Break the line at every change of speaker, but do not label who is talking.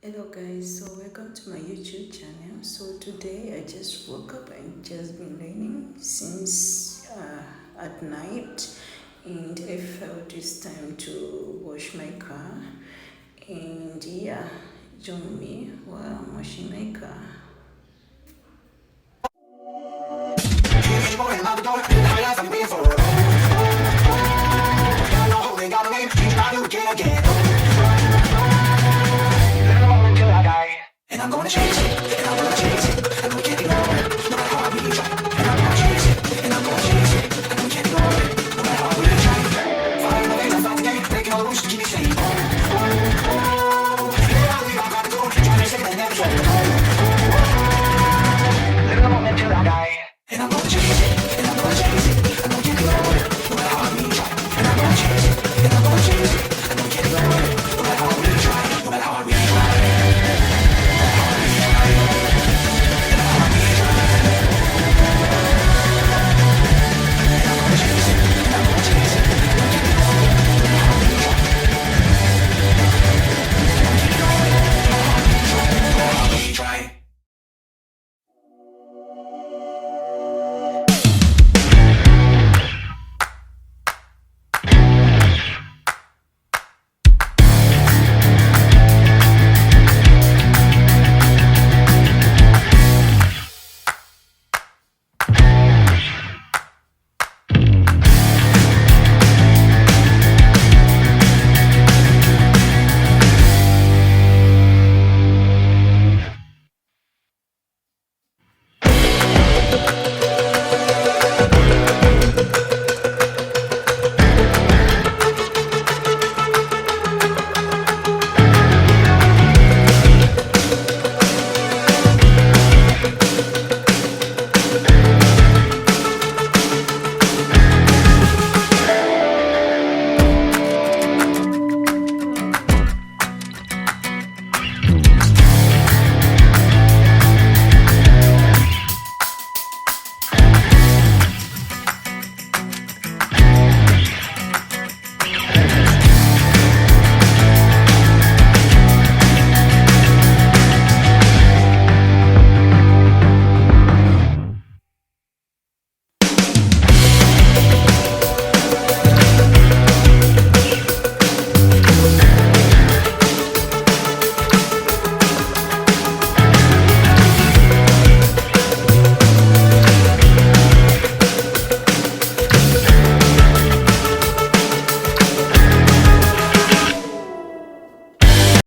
Hello guys, so welcome to my YouTube channel. So today I just woke up and just been raining since at night, and I felt it's time to wash my car. And yeah, join me while I'm washing my car. And I'm gonna chase it, and I'm gonna chase it.